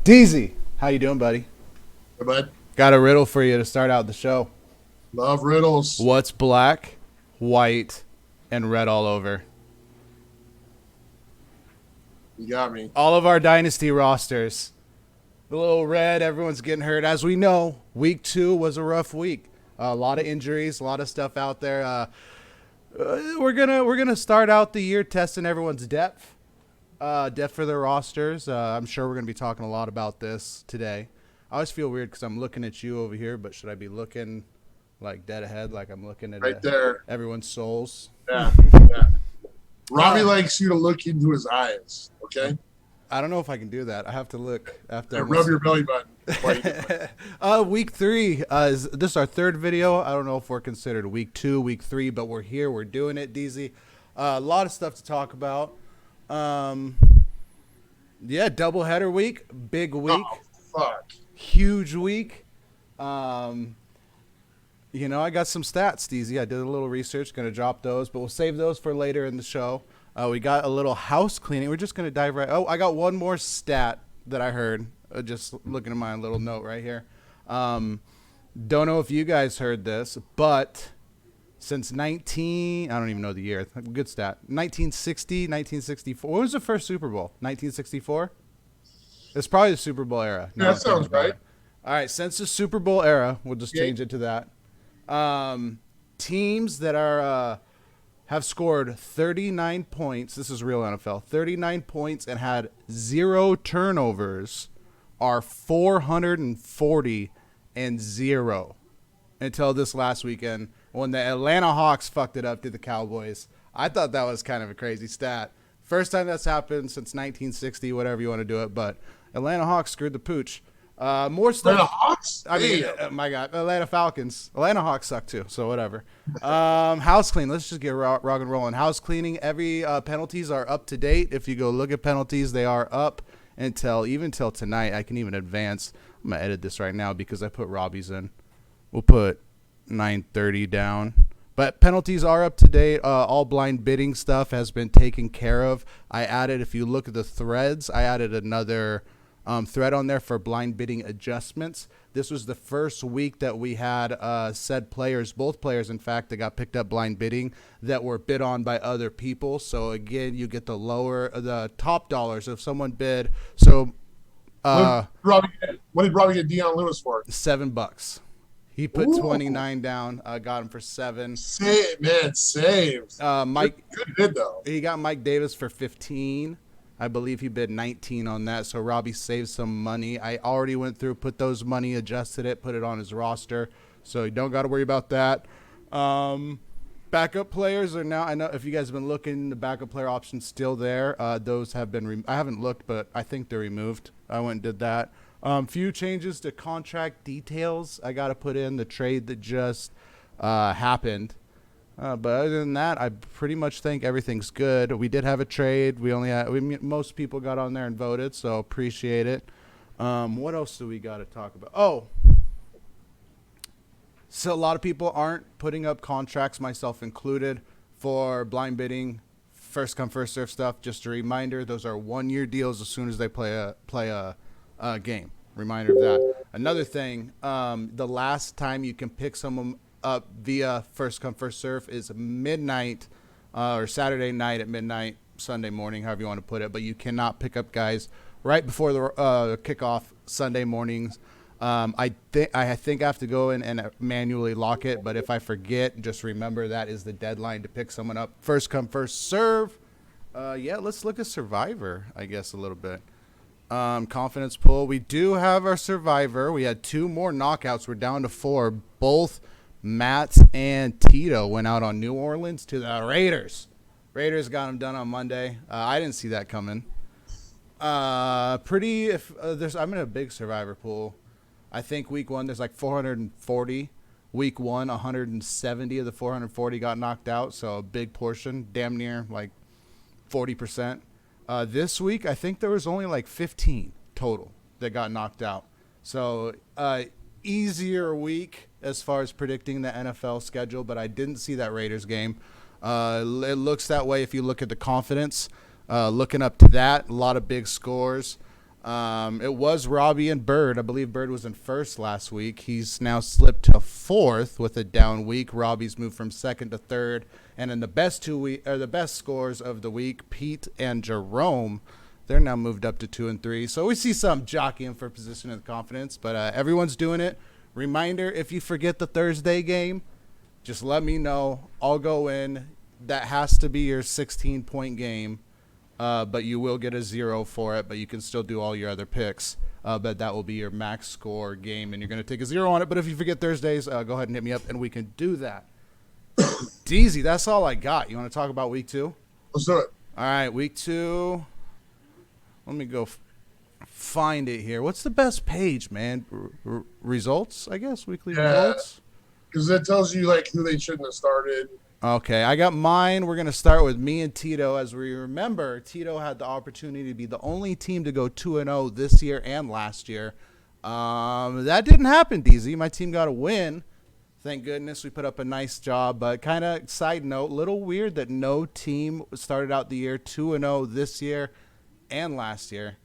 Deezy, how you doing, buddy? Hey, bud. Got a riddle for you to start out the show. Love riddles. What's black, white, and red all over? You got me. All of our dynasty rosters. The little red, everyone's getting hurt. As we know, week 2 was a rough week. A lot of injuries, a lot of stuff out there. We're gonna start out the year testing everyone's depth for their rosters. I'm sure we're gonna be talking a lot about this today. I always feel weird because I'm looking at you over here, but should I be looking like dead ahead, like I'm looking at Right there. everyone's souls? Yeah. Yeah. Robbie likes you to look into his eyes. Okay. I don't know if I can do that. I have to look after. And rub your belly button. Week 3 is this is our third video. I don't know if we're considered week 2, week 3, but we're here. We're doing it, DZ. A lot of stuff to talk about. Yeah, doubleheader week, big week, Oh, fuck. huge week. I got some stats, DZ. I did a little research. Going to drop those, but we'll save those for later in the show. We got a little house cleaning. We're just going to dive right. Oh, I got one more stat that I heard. Just looking at my little note right here. Don't know if you guys heard this, but since I don't even know the year. Good stat. 1960, 1964. What was the first Super Bowl? 1964? It's probably the Super Bowl era. Yeah, that sounds right. All right, since the Super Bowl era, we'll just Yeah. change it to that. Teams that are have scored 39 points. This is real NFL. 39 points and had 0 turnovers are 440 and 0 until this last weekend when the Atlanta Hawks fucked it up to the Cowboys. I thought that was kind of a crazy stat. First time that's happened since 1960, whatever you want to do it, but Atlanta Hawks screwed the pooch. More stuff. Atlanta Hawks? I mean, my God, Atlanta Falcons. Atlanta Hawks suck too, so whatever. House clean. Let's just get rock and rolling. House cleaning. Every penalties are up to date. If you go look at penalties, they are up even till tonight. I can even advance. I'm gonna edit this right now because I put Robbie's in. We'll put 9:30 down. But penalties are up to date. All blind bidding stuff has been taken care of. I added, if you look at the threads, I added another thread on there for blind bidding adjustments. This was the first week that we had said players, both players, in fact, that got picked up blind bidding that were bid on by other people. So again, you get the top dollars if someone bid. So what did Robbie get Deion Lewis for? $7. He put Ooh. 29 down, got him for 7. Save, man, saved. Mike, Good bid, though. he got Mike Davis for 15. I believe he bid 19 on that, so Robbie saved some money. I already went through, put those money, adjusted it, put it on his roster, so you don't got to worry about that. Backup players are now, I know if you guys have been looking, the backup player option's still there. Those have been, I haven't looked, but I think they're removed. I went and did that. Few changes to contract details. I got to put in the trade that just happened. But other than that, I pretty much think everything's good. We did have a trade. Most people got on there and voted, so appreciate it. What else do we got to talk about? Oh, so a lot of people aren't putting up contracts, myself included, for blind bidding, first come first serve stuff. Just a reminder, those are 1-year deals as soon as they play a game. Reminder of that. Another thing, the last time you can pick someone up via first come first serve is midnight or Saturday night at midnight, Sunday morning, however you want to put it, but you cannot pick up guys right before the kickoff Sunday mornings. I think I have to go in and manually lock it, but if I forget, just remember that is the deadline to pick someone up. First come first serve. Let's look at Survivor, I guess, a little bit. Confidence pool. We do have our Survivor. We had 2 more knockouts. We're down to 4. Both Matt and Tito went out on New Orleans to the Raiders. Raiders got them done on Monday. I didn't see that coming. I'm in a big Survivor pool. I think week 1 there's like 440. Week 1, 170 of the 440 got knocked out, so a big portion, damn near like 40%. This week, I think there was only like 15 total that got knocked out. So easier week as far as predicting the NFL schedule, but I didn't see that Raiders game. It looks that way if you look at the confidence. Looking up to that, a lot of big scores. It was Robbie and Bird. I believe Bird was in first last week. He's now slipped to fourth with a down week. Robbie's moved from second to third. And in the best the best scores of the week, Pete and Jerome, they're now moved up to 2 and 3. So we see some jockeying for position and confidence, but everyone's doing it. Reminder, if you forget the Thursday game, just let me know. I'll go in. That has to be your 16-point game. But you will get a 0 for it, but you can still do all your other picks. But that will be your max score game, and you're going to take a 0 on it. But if you forget Thursdays, go ahead and hit me up, and we can do that. Deezy, that's all I got. You want to talk about week 2? Let's do it. All right, week 2. Let me go find it here. What's the best page, man? Results, I guess, weekly results? Because it tells you, like, who they shouldn't have started. Okay, I got mine. We're going to start with me and Tito. As we remember, Tito had the opportunity to be the only team to go 2-0 this year and last year. That didn't happen, DZ. My team got a win. Thank goodness we put up a nice job. But kind of side note, little weird that no team started out the year 2-0 this year and last year.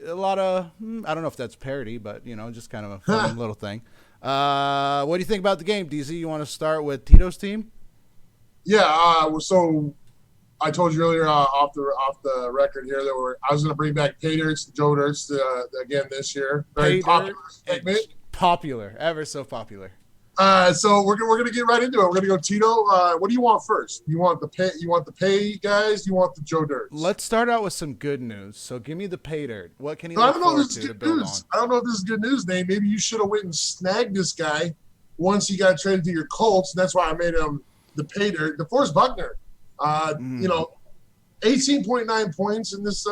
A lot of, I don't know if that's parody, but, just kind of a fun little thing. What do you think about the game, DZ? You want to start with Tito's team? Yeah, so I told you earlier off the record here that I was going to bring back Pay Dirts and Joe Dirts again this year. Very popular segment. Popular, ever so popular. So we're gonna get right into it. We're gonna go Tito. What do you want first? You want the pay guys? You want the Joe Dirts? Let's start out with some good news. So give me the Pay Dirt. What can you I look don't know forward if this is to good build news. on? I don't know if this is good news, Nate. Maybe you should have went and snagged this guy once he got traded to your Colts. That's why I made him the Pay Dirt. DeForest Buckner. 18.9 points in this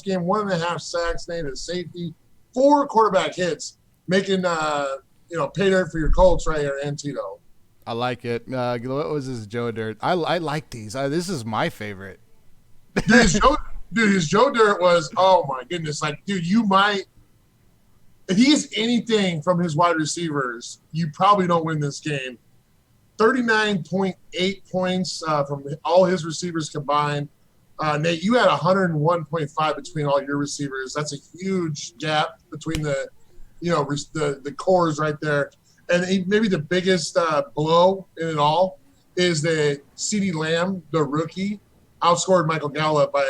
game, 1.5 sacks, Nate, a safety, 4 quarterback hits, making Pay Dirt for your Colts right here, and Tito. I like it. What was this Joe Dirt? I like these. This is my favorite. His Joe Dirt was, oh my goodness, like, dude, you might, if he gets anything from his wide receivers, you probably don't win this game. 39.8 points from all his receivers combined. Nate, you had 101.5 between all your receivers. That's a huge gap between the cores right there. And maybe the biggest blow in it all is that CeeDee Lamb, the rookie, outscored Michael Gallup by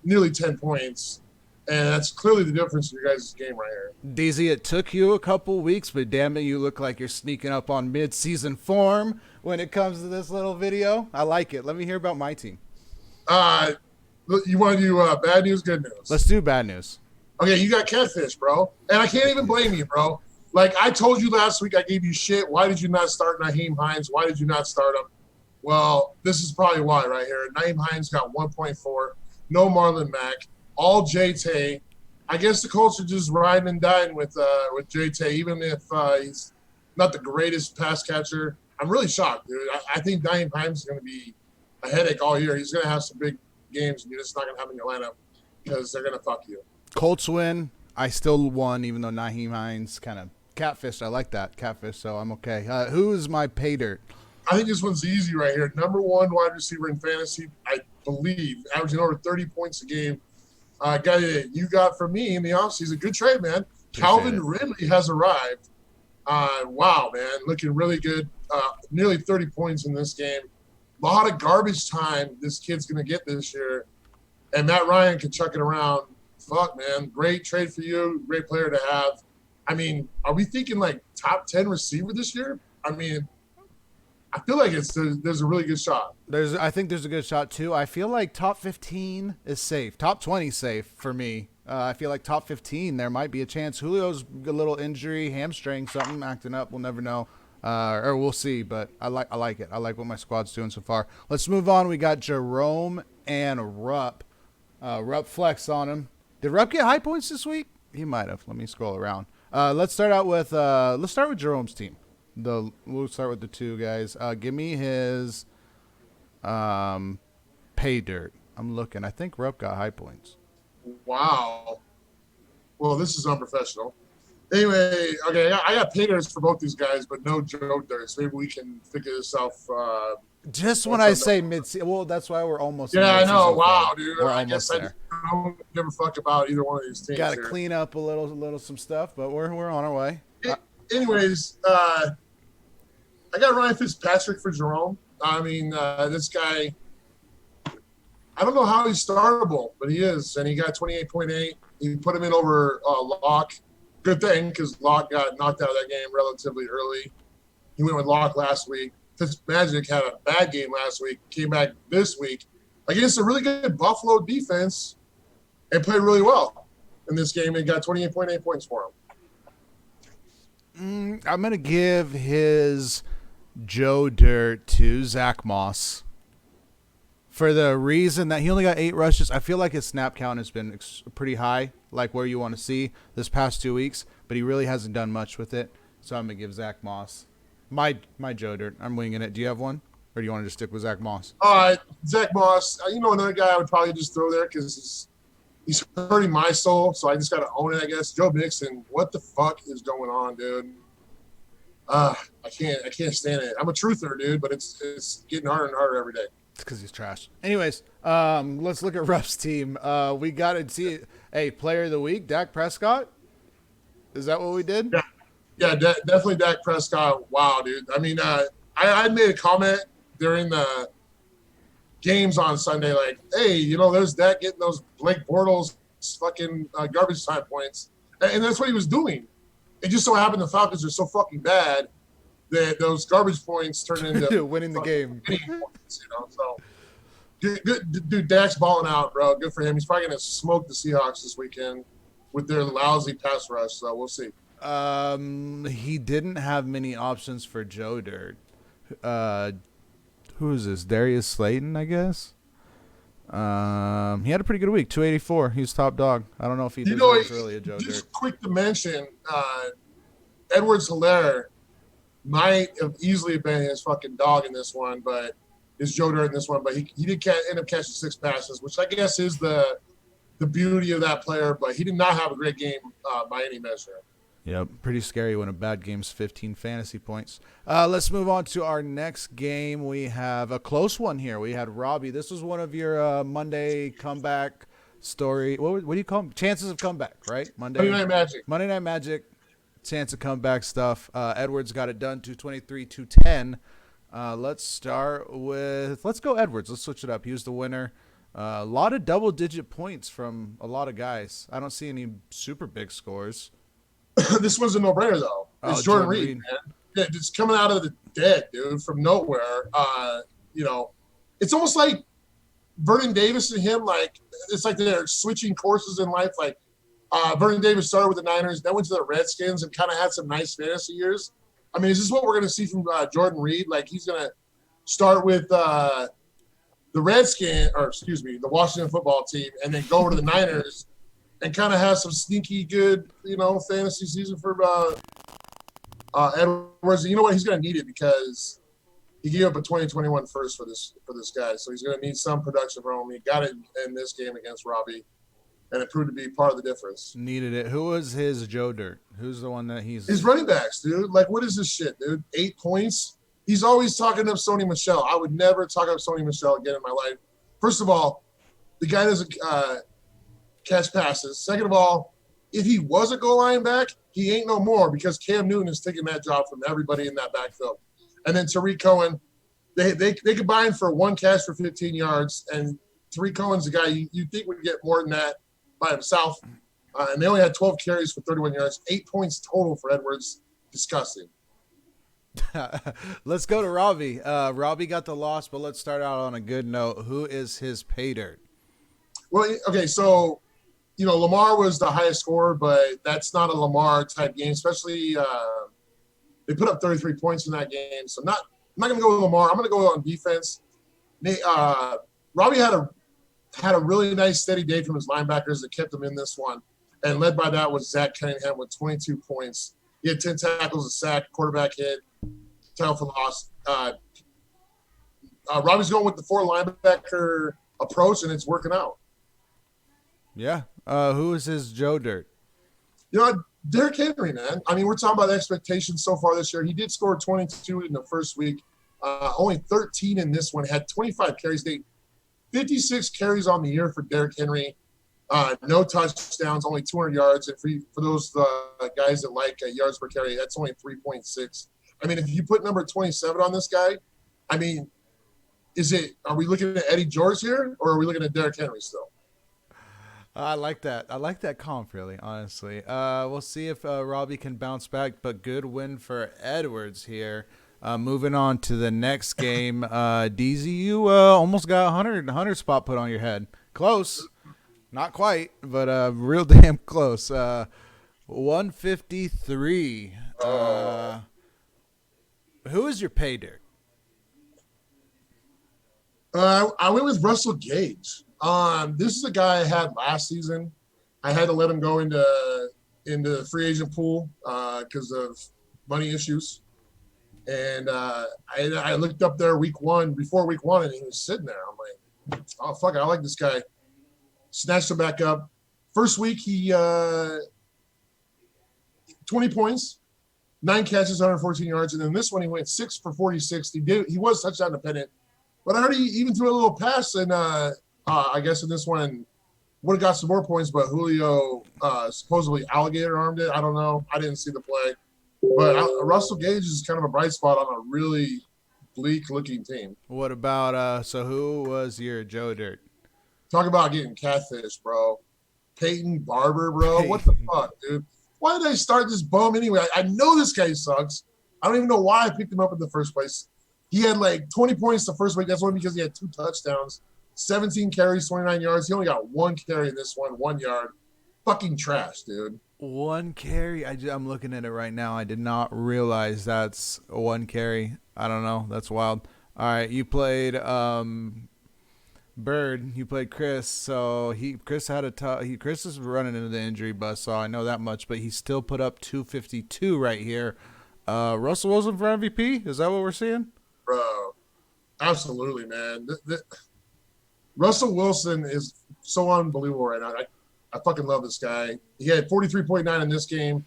nearly 10 points. And that's clearly the difference in your guys' game right here. DZ, it took you a couple weeks, but damn it, you look like you're sneaking up on mid-season form when it comes to this little video. I like it. Let me hear about my team. You want to do bad news, good news? Let's do bad news. Okay, you got catfish, bro. And I can't even blame you, bro. Like, I told you last week, I gave you shit. Why did you not start Nyheim Hines? Why did you not start him? Well, this is probably why right here. Nyheim Hines got 1.4. No Marlon Mack. All J-Tay. I guess the Colts are just riding and dying with J-Tay, even if he's not the greatest pass catcher. I'm really shocked, dude. I think Nyheim Hines is going to be a headache all year. He's going to have some big games, and you're just not going to have him in your lineup because they're going to fuck you. Colts win. I still won, even though Nyheim Hines kind of catfish. I like that catfish, so I'm okay. Who's my Pay Dirt? I think this one's easy right here. Number 1 wide receiver in fantasy, I believe, averaging over 30 points a game. Guy that you got from me in the offseason. Good trade, man. Calvin Ridley has arrived. Wow, man. Looking really good. Nearly 30 points in this game. A lot of garbage time this kid's going to get this year. And Matt Ryan can chuck it around. Fuck, man. Great trade for you. Great player to have. I mean, are we thinking like top 10 receiver this year? I mean, I feel like there's a really good shot. I think there's a good shot too. I feel like top 15 is safe. Top 20 is safe for me. I feel like top 15 there might be a chance. Julio's a little injury, hamstring, something acting up. We'll never know, or we'll see. But I like it. I like what my squad's doing so far. Let's move on. We got Jerome and Rupp. Rupp flex on him. Did Rupp get high points this week? He might have. Let me scroll around. Let's start with Jerome's team. We'll start with the 2 guys. Give me his Pay Dirt. I'm looking. I think Rupp got high points. Wow. Well, this is unprofessional. Anyway, okay, I got Pay Dirts for both these guys, but no Joe Dirts. Maybe we can figure this out. Just when I say mid-season, well, that's why we're almost. Yeah, I know. Wow, dude. We're I almost guess there. I I don't give a fuck about either one of these teams Got to here. clean up a little some stuff, but we're on our way. Anyways, I got Ryan Fitzpatrick for Jerome. I mean, this guy, I don't know how he's startable, but he is, and he got 28.8. He put him in over Locke. Good thing, because Locke got knocked out of that game relatively early. He went with Locke last week. Fitzmagic had a bad game last week, came back this week against a really good Buffalo defense and played really well in this game and got 28.8 points for him. I'm going to give his Joe Dirt to Zach Moss for the reason that he only got 8 rushes. I feel like his snap count has been pretty high, like where you want to see this past 2 weeks, but he really hasn't done much with it. So I'm going to give Zach Moss my Joe Dirt. I'm winging it. Do you have one? Or do you want to just stick with Zach Moss? Zach Moss, another guy I would probably just throw there because he's hurting my soul, so I just got to own it, I guess. Joe Mixon, what the fuck is going on, dude? I can't stand it. I'm a truther, dude, but it's getting harder and harder every day. It's because he's trash. Anyways, let's look at Ruff's team. We got to see player of the week, Dak Prescott. Is that what we did? Yeah, definitely Dak Prescott. Wow, dude. I mean, I made a comment during the games on Sunday, like, hey, there's Dak getting those Blake Bortles fucking garbage time points. And that's what he was doing. It just so happened the Falcons are so fucking bad that those garbage points turn into winning the game. Points, So, good, dude, Dak's balling out, bro. Good for him. He's probably going to smoke the Seahawks this weekend with their lousy pass rush, so we'll see. He didn't have many options for Joe Dirt. Who is this? Darius Slayton, I guess. He had a pretty good week, 284. He was top dog. I don't know if he deserves really a Joe Dirt. Just quick to mention, Edwards-Helaire might have easily been his fucking dog in this one, but his Joe Dirt in this one. But he did end up catching 6 passes, which I guess is the beauty of that player. But he did not have a great game by any measure. Yep, pretty scary when a bad game's 15 fantasy points. Let's move on to our next game. We have a close one here. We had Robbie. This was one of your Monday comeback story. What do you call them? Chances of comeback, right? Monday Night Magic. Monday Night Magic, chance of comeback stuff. Edwards got it done, 223-210. Let's go Edwards. Let's switch it up. He was the winner. A lot of double-digit points from a lot of guys. I don't see any super big scores. This was a no-brainer, though. It's Jordan Reed, man. Yeah, just coming out of the dead, dude, from nowhere. It's almost like Vernon Davis and him, like, it's like they're switching courses in life. Like, Vernon Davis started with the Niners, then went to the Redskins and kind of had some nice fantasy years. I mean, is this what we're going to see from Jordan Reed? Like, he's going to start with the the Washington football team, and then go over to the Niners and kind of have some sneaky good, fantasy season for Edwards. And you know what? He's going to need it because he gave up a 2021 first for this guy. So he's going to need some production from him. He got it in this game against Robbie, and it proved to be part of the difference. Needed it. Who was his Joe Dirt? Who's the one that he's – his running backs, dude. Like, what is this shit, dude? 8 points? He's always talking up Sony Michel. I would never talk up Sony Michel again in my life. First of all, the guy doesn't catch passes. Second of all, if he was a goal line back, he ain't no more because Cam Newton is taking that job from everybody in that backfield. And then Tariq Cohen, they combined for 1 catch for 15 yards, and Tariq Cohen's a guy you think would get more than that by himself. And they only had 12 carries for 31 yards, 8 points total for Edwards. Disgusting. Let's go to Robbie. Robbie got the loss, but let's start out on a good note. Who is his pay dirt? Well, okay, so Lamar was the highest scorer, but that's not a Lamar type game. Especially they put up 33 points in that game, so I'm not going to go with Lamar. I'm going to go on defense. Robbie had a really nice steady day from his linebackers that kept him in this one, and led by that was Zach Cunningham with 22 points. He had 10 tackles, a sack, quarterback hit, tackle for loss. Robbie's going with the 4 linebacker approach, and it's working out. Yeah. Who is his Joe Dirt? Derrick Henry, man. I mean, we're talking about expectations so far this year. He did score 22 in the first week, only 13 in this one, had 25 carries. 56 carries on the year for Derrick Henry. No touchdowns, only 200 yards. And for those guys that like yards per carry, that's only 3.6. I mean, if you put number 27 on this guy, I mean, are we looking at Eddie George here, or are we looking at Derrick Henry still? I like that. I like that comp, really, honestly. We'll see if Robbie can bounce back, but good win for Edwards here. Moving on to the next game. DZ, you almost got 100 spot put on your head. Close. Not quite, but real damn close. 153. Who is your pay dirt? I went with Russell Gage. This is a guy I had last season. I had to let him go into the free agent pool because of money issues. And I looked up there before week one, and he was sitting there. I'm like, oh, fuck it, I like this guy. Snatched him back up. First week, he 20 points, 9 catches, 114 yards. And then this one, he went 6 for 46. He was touchdown dependent. But I heard he even threw a little pass, and I guess in this one would have got some more points, but Julio supposedly alligator armed it. I don't know. I didn't see the play. But Russell Gage is kind of a bright spot on a really bleak-looking team. What about so who was your Joe Dirt? Talk about getting catfish, bro. Peyton Barber, bro. What the fuck, dude? Why did I start this bum anyway? I know this guy sucks. I don't even know why I picked him up in the first place. He had like 20 points the first week. That's only because he had 2 touchdowns, 17 carries, 29 yards. He only got 1 carry in this one, 1 yard. Fucking trash, dude. 1 carry? I'm looking at it right now. I did not realize that's 1 carry. I don't know. That's wild. All right, you played Bird. You played Chris. So Chris is running into the injury bus, so I know that much. But he still put up 252 right here. Russell Wilson for MVP? Is that what we're seeing? Bro, absolutely, man. Russell Wilson is so unbelievable right now. I fucking love this guy. He had 43.9 in this game,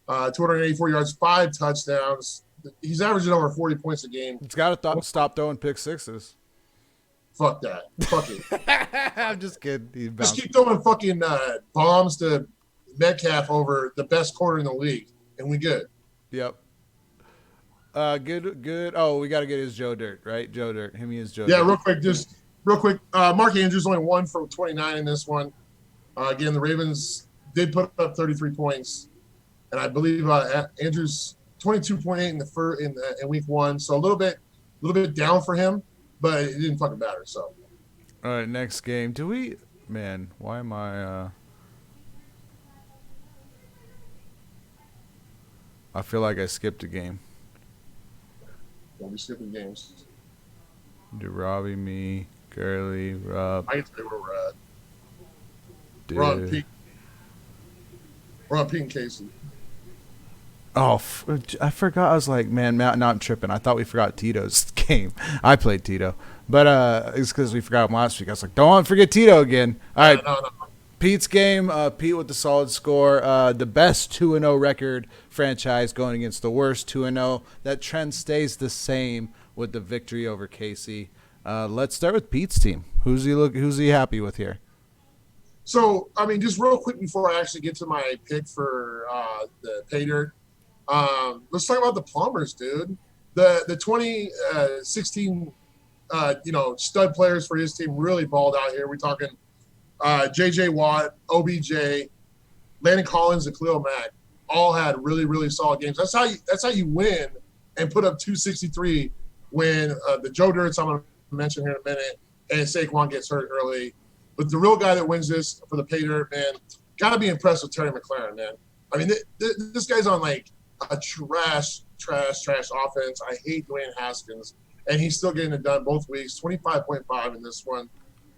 284 yards, 5 touchdowns. He's averaging over 40 points a game. He's got to stop throwing pick sixes. Fuck that. Fuck it. I'm just kidding. Just keep throwing fucking bombs to Metcalf over the best corner in the league, and we good. Yep. Good. Oh, we got to get his Joe Dirt, right? Joe Dirt. Him is Joe Dirt. Yeah, real quick. Mark Andrews only 1 for 29 in this one. Again, the Ravens did put up 33 points, and I believe Andrews 22.8 in week 1. So a little bit down for him, but it didn't fucking matter. So. All right, next game. Why am I? I feel like I skipped a game. Don't be skipping games. Do Robbie, me, Curly, Rob. I can tell you where we're at. We're on Pete. We're on Pete and Casey. Oh, I forgot. I was like, man, now I'm tripping. I thought we forgot Tito's game. I played Tito. But it's because we forgot him last week. I was like, don't want to forget Tito again. All right. No. Pete's game. Pete with the solid score. The best 2-0 record franchise going against the worst 2-0. That trend stays the same with the victory over Casey. Let's start with Pete's team. Who's he happy with here? So, I mean, just real quick before I actually get to my pick for the pay dirt, let's talk about the Plumbers, dude. The 2016 stud players for his team really balled out here. We're talking J.J. Watt, OBJ, Landon Collins, and Khalil Mack all had really, really solid games. That's how you win and put up 263 when the Joe Dirts I'm going to mention here in a minute and Saquon gets hurt early. But the real guy that wins this for the pay dirt, man, got to be impressed with Terry McLaurin, man. I mean, this guy's on like a trash offense. I hate Dwayne Haskins, and he's still getting it done both weeks. 25.5 in this one,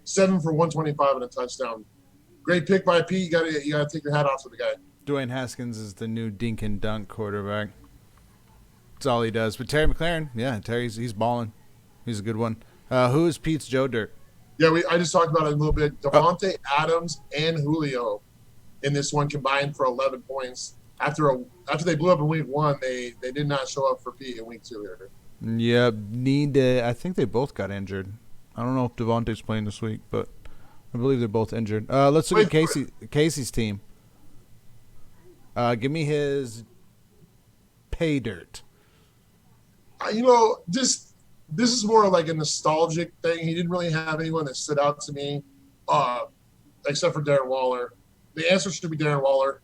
7 for 125 and a touchdown. Great pick by Pete. You gotta take your hat off to the guy. Dwayne Haskins is the new dink and dunk quarterback. That's all he does. But Terry McLaurin, yeah, he's balling. He's a good one. Who is Pete's Joe Dirt? Yeah, I just talked about it a little bit. Devontae Adams and Julio in this one combined for 11 points. After they blew up in week 1, they did not show up for Pete in week 2 here. Yeah, I think they both got injured. I don't know if Devontae's playing this week, but I believe they're both injured. Let's look at Casey's team. Give me his pay dirt. This is more like a nostalgic thing. He didn't really have anyone that stood out to me, except for Darren Waller. The answer should be Darren Waller.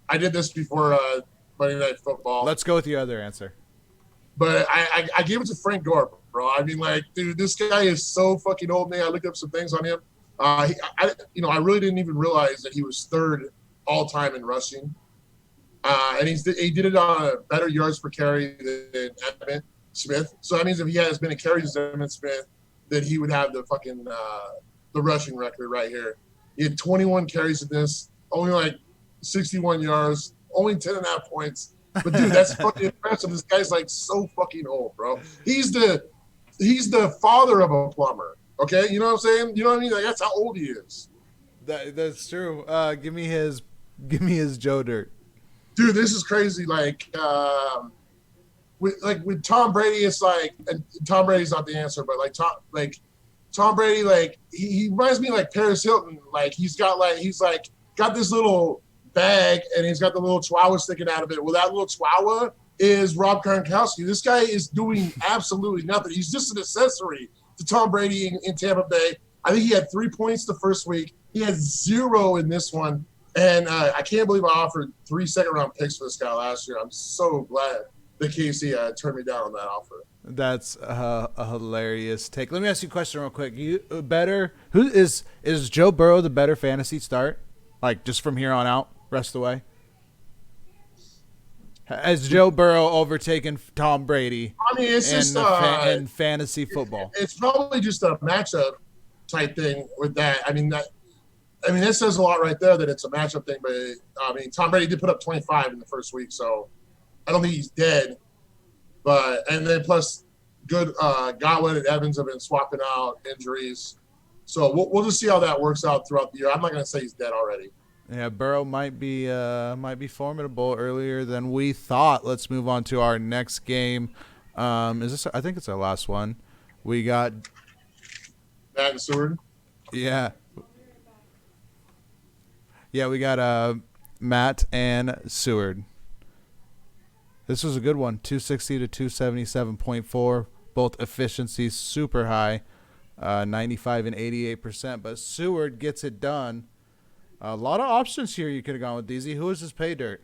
I did this before Monday Night Football. Let's go with the other answer. But I gave it to Frank Gore, bro. I mean, like, dude, this guy is so fucking old, man. I looked up some things on him. I really didn't even realize that he was third all time in rushing. And he did it on a better yards per carry than Emmitt Smith. So that means if he had as many carries as Emmitt Smith, then he would have the fucking the rushing record right here. He had 21 carries in this, only like 61 yards, only 10.5 points. But dude, that's fucking impressive. This guy's like so fucking old, bro. He's the father of a plumber. Okay, you know what I'm saying? You know what I mean? Like, that's how old he is. That's true. Give me his Joe Dirt. Dude, this is crazy. Like with Tom Brady, it's like, and Tom Brady's not the answer, but Tom Brady, like he reminds me of like Paris Hilton. Like he's got this little bag and he's got the little chihuahua sticking out of it. Well, that little chihuahua is Rob Gronkowski. This guy is doing absolutely nothing. He's just an accessory to Tom Brady in Tampa Bay. I think he had 3 points the first week. He had 0 in this one. And I can't believe I offered 3 second-round picks for this guy last year. I'm so glad that Casey turned me down on that offer. That's a hilarious take. Let me ask you a question real quick. Who is Joe Burrow the better fantasy start? Like just from here on out, rest of the way? Has Joe Burrow overtaken Tom Brady? I mean, it's just in fantasy football. It's probably just a matchup type thing with that. I mean, that says a lot right there that it's a matchup thing. But I mean, Tom Brady did put up 25 in the first week, so I don't think he's dead. And then plus, good Godwin and Evans have been swapping out injuries, so we'll just see how that works out throughout the year. I'm not going to say he's dead already. Yeah, Burrow might be formidable earlier than we thought. Let's move on to our next game. I think it's our last one. We got Matt and Seward. Yeah. Yeah, we got Matt and Seward. This was a good one. 260 to 277.4. Both efficiencies super high, 95 and 88%. But Seward gets it done. A lot of options here you could have gone with, DZ. Who is his pay dirt?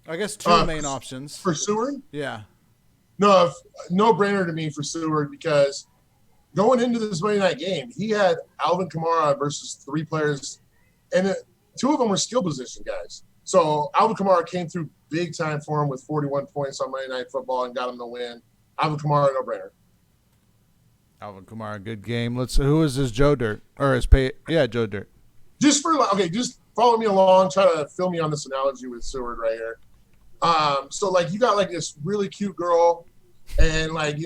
I guess two main options. For Seward? Yeah. No brainer to me for Seward because going into this Monday night game, he had Alvin Kamara versus 3 players, and 2 of them were skill position guys. So Alvin Kamara came through big time for him with 41 points on Monday Night Football and got him the win. Alvin Kamara, no brainer. Alvin Kamara, good game. Who is his Joe Dirt or his pay? Yeah, Joe Dirt. Just follow me along. Try to fill me on this analogy with Seward right here. So like you got like this really cute girl, and like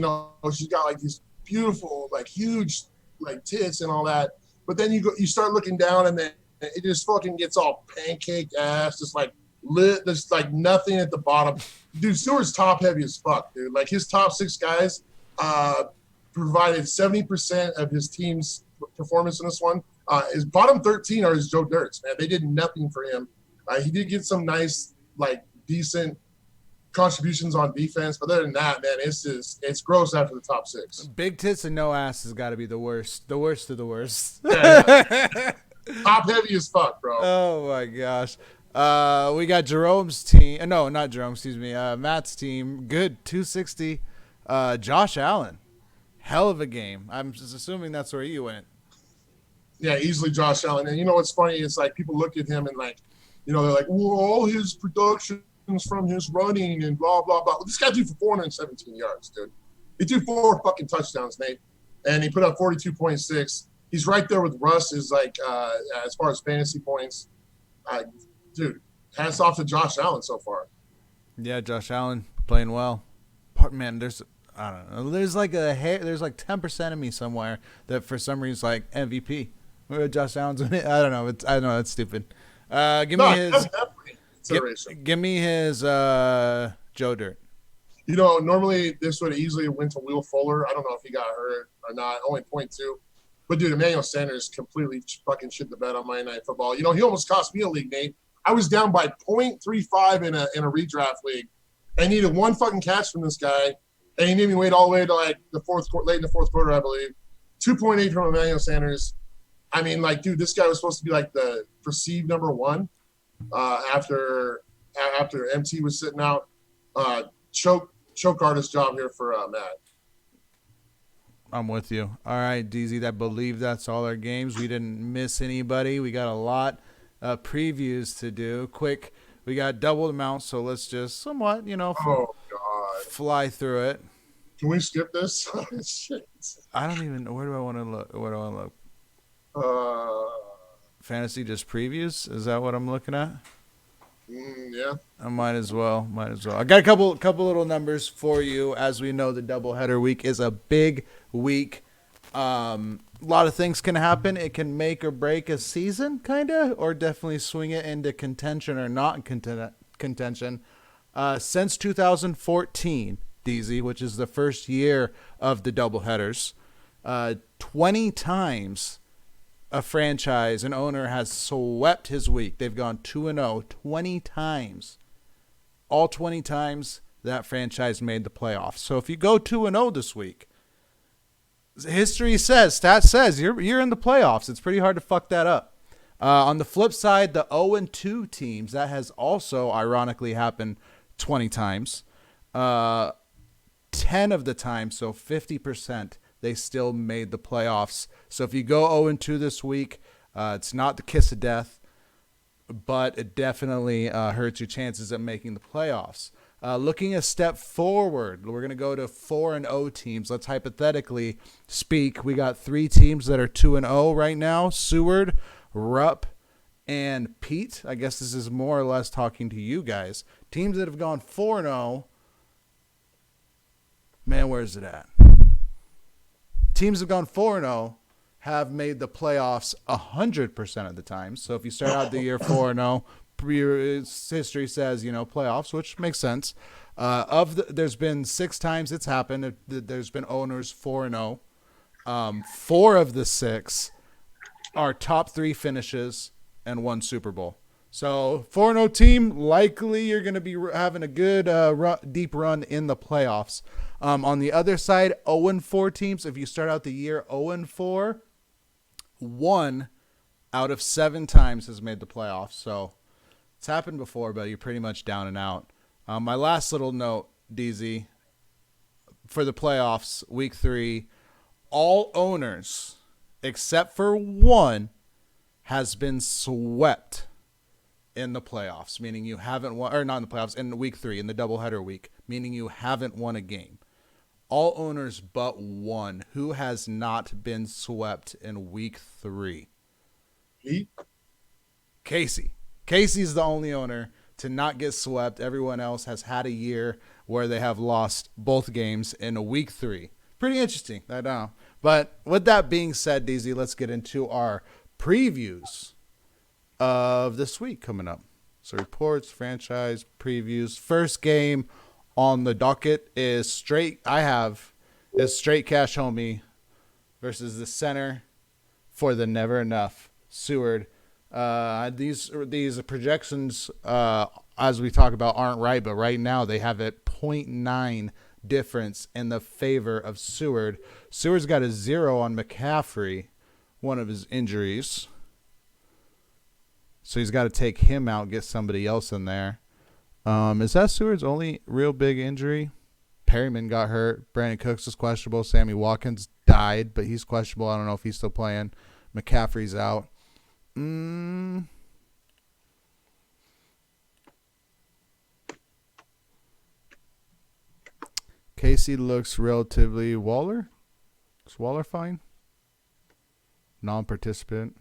she's got like these beautiful like huge like tits and all that. But then you start looking down, and then it just fucking gets all pancaked ass, just like lit. There's like nothing at the bottom. Dude, Seward's top heavy as fuck, dude. Like his top 6 guys provided 70% of his team's performance in this one. His bottom 13 are his Joe Dirts, man. They did nothing for him. He did get some nice, like, decent contributions on defense, but other than that, man, it's gross after the top 6. Big tits and no ass has got to be the worst of the worst. Yeah. Top heavy as fuck, bro. Oh my gosh. We got Jerome's team. No, not Jerome. Excuse me. Matt's team. Good 260. Josh Allen. Hell of a game. I'm just assuming that's where you went. Yeah, easily Josh Allen. And you know what's funny is like people look at him and like, they're like, well, all his productions from his running and blah, blah, blah. This guy threw for 417 yards, dude. He threw 4 fucking touchdowns, Nate. And he put up 42.6. He's right there with Russ as far as fantasy points. Dude, hats off to Josh Allen so far. Yeah, Josh Allen playing well. Man, I don't know. There's like 10% of me somewhere that for some reason like MVP. Josh Allen's in it. I don't know. I know that's stupid. Give me his Joe Dirt. Normally this would have easily went to Will Fuller. I don't know if he got hurt or not. Only 0.2. But dude, Emmanuel Sanders completely fucking shit the bed on Monday Night Football. You know, he almost cost me a league, Nate. I was down by 0.35 in a redraft league. I needed one fucking catch from this guy, and he made me wait all the way to like the late in the fourth quarter, I believe. 2.8 from Emmanuel Sanders. I mean, like, dude, this guy was supposed to be like the perceived number one after MT was sitting out. Choke artist job here for Matt. I'm with you. All right, DZ, I believe that's all our games. We didn't miss anybody. We got a lot of previews to do. Quick, we got double amount, so let's just somewhat, fly through it. Can we skip this? Shit. I don't even know. Where do I want to look? Where do I want to look? Fantasy just previews? Is that what I'm looking at? Yeah. I might as well. I got a couple little numbers for you. As we know, the doubleheader week is a big week. A lot of things can happen. It can make or break a season, kind of, or definitely swing it into contention or not contention. Since 2014, DZ, which is the first year of the doubleheaders, 20 times a franchise, an owner has swept his week. They've gone 2-0 20 times. All 20 times that franchise made the playoffs. So if you go 2-0 this week, stats says you're in the playoffs. It's pretty hard to fuck that up. On the flip side, the 0-2 teams, that has also ironically happened 20 times. 10 of the time, so 50%, they still made the playoffs. So if you go 0-2 this week, it's not the kiss of death, but it definitely hurts your chances of making the playoffs. Looking a step forward, we're going to go to 4-0 teams. Let's hypothetically speak. We got 3 teams that are 2-0 right now: Seward, Rupp, and Pete. I guess this is more or less talking to you guys. Teams that have gone 4-0. Man, where's it at? Teams have gone 4-0 have made the playoffs 100% of the time. So if you start out the year 4-0, history says, playoffs, which makes sense. There's been 6 times it's happened. There's been owners 4-0. 4 of the 6 are top 3 finishes and 1 Super Bowl. So 4-0 team, likely you're going to be having a good deep run in the playoffs. On the other side, 0-4 teams, if you start out the year 0-4, 1 out of 7 times has made the playoffs. So it's happened before, but you're pretty much down and out. My last little note, DZ, for the playoffs, week 3, all owners except for 1 has been swept in the playoffs, meaning you haven't won, or not in the playoffs, in week 3, in the doubleheader week, meaning you haven't won a game. All owners but 1. Who has not been swept in week 3? Pete? Casey. Casey's the only owner to not get swept. Everyone else has had a year where they have lost both games in a week 3. Pretty interesting, I know. But with that being said, DZ, let's get into our previews of this week coming up. So reports, franchise, previews. First game on the docket is Straight Cash Homie versus the center for the Never Enough, Seward. These projections, as we talk about, aren't right, but right now they have it 0.9 difference in the favor of Seward. Seward's got a 0 on McCaffrey, one of his injuries. So he's got to take him out, get somebody else in there. Is that Seward's only real big injury? Perryman got hurt. Brandon Cooks is questionable. Sammy Watkins died, but he's questionable. I don't know if he's still playing. McCaffrey's out. Casey looks relatively Waller. Is Waller fine? Non-participant.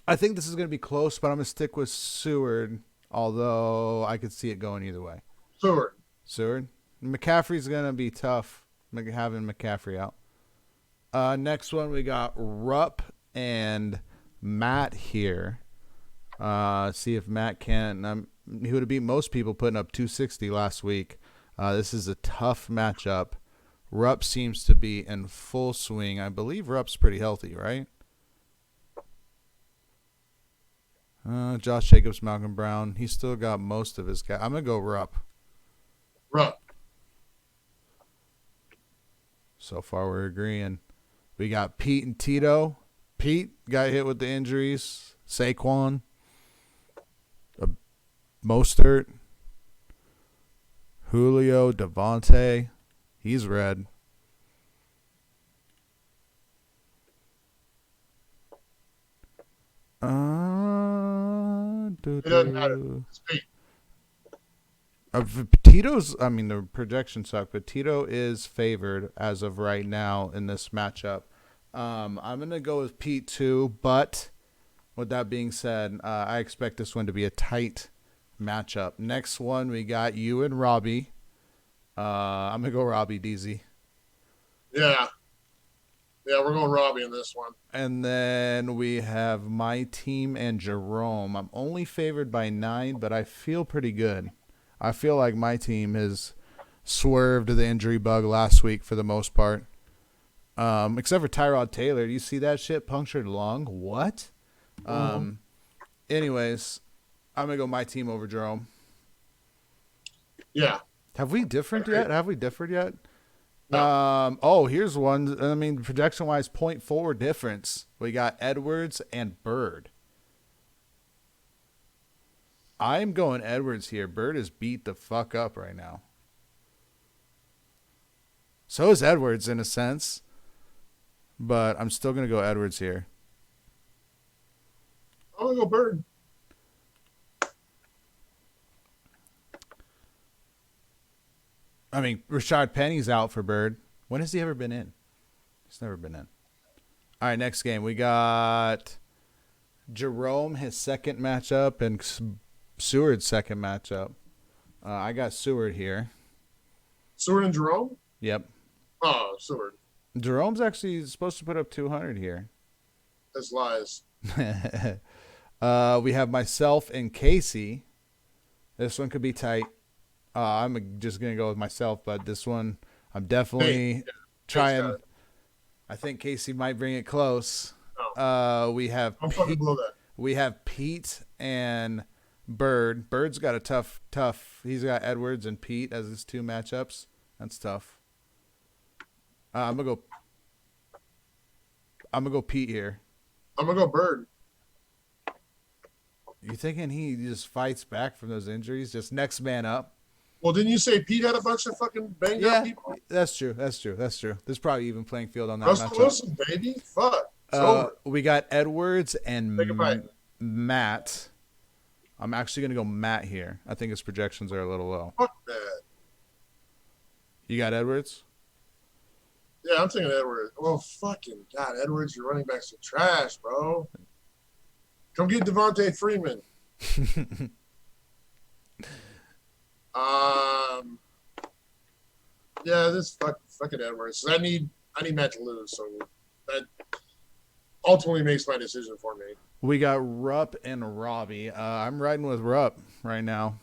I think this is going to be close, but I'm going to stick with Seward, although I could see it going either way. Seward. McCaffrey's going to be tough, having McCaffrey out. Next one, we got Rupp and Matt here. See if Matt can. He would have beat most people putting up 260 last week. This is a tough matchup. Rupp seems to be in full swing. I believe Rupp's pretty healthy, right? Josh Jacobs, Malcolm Brown. He's still got most of his guys. I'm going to go Rupp. Rupp. So far, we're agreeing. We got Pete and Tito. Pete got hit with the injuries. Saquon. Mostert. Julio. Devontae. He's red. It doesn't matter. It's Pete. Tito's, I mean, the projection sucked, but Tito is favored as of right now in this matchup. I'm going to go with Pete too, but with that being said, I expect this one to be a tight matchup. Next one, we got you and Robbie. I'm going to go Robbie, DZ. Yeah. Yeah, we're going Robbie in this one. And then we have my team and Jerome. I'm only favored by 9, but I feel pretty good. I feel like my team has swerved the injury bug last week for the most part. Except for Tyrod Taylor. Do you see that shit? Punctured lung? What? Anyways, I'm going to go my team over Jerome. Yeah. Have we differed yet? No. Here's one. I mean, projection-wise, 0.4 difference. We got Edwards and Bird. I'm going Edwards here. Bird is beat the fuck up right now. So is Edwards in a sense. But I'm still going to go Edwards here. I'm going to go Bird. I mean, Rashad Penny's out for Bird. When has he ever been in? He's never been in. All right, next game. We got Jerome, his second matchup, and Seward's second matchup. I got Seward here. Seward and Jerome? Yep. Oh, Seward. Jerome's actually supposed to put up 200 here. That's lies. We have myself and Casey. This one could be tight. I'm just going to go with myself, but this one I'm definitely trying. I think Casey might bring it close. Oh. We have I'm fucking below that. We have Pete and Bird. Bird's got a tough. He's got Edwards and Pete as his two matchups. That's tough. I'm gonna go Pete here. I'm gonna go Bird. You thinking he just fights back from those injuries? Just next man up? Well, didn't you say Pete had a bunch of fucking banged up people? That's true. There's probably even playing field on that Russell matchup. Wilson, baby. Fuck. We got Edwards and Take a bite. Matt. I'm actually going to go Matt here. I think his projections are a little low. Fuck that. You got Edwards? Yeah, I'm thinking Edwards. Well, fucking God, Edwards, your running backs are trash, bro. Come get Devontae Freeman. Yeah, this fucking Edwards. I need Matt to lose, so that ultimately makes my decision for me. We got Rupp and Robbie. I'm riding with Rupp right now.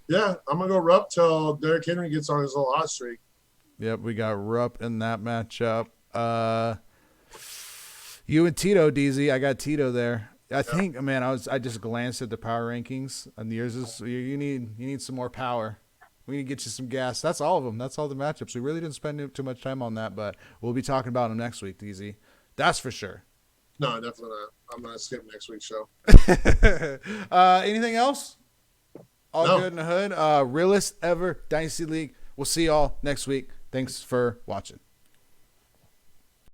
Yeah, I'm gonna go Rupp till Derrick Henry gets on his little hot streak. Yep, we got Rupp in that matchup. You and Tito, DZ. I got Tito there. I think, man, I just glanced at the power rankings, and yours is you need some more power. We need to get you some gas. That's all of them. That's all the matchups. We really didn't spend too much time on that, but we'll be talking about them next week, DZ. That's for sure. No, definitely not. I'm gonna skip next week's show. Anything else? All good in the hood. Realest ever Dynasty League. We'll see y'all next week. Thanks for watching.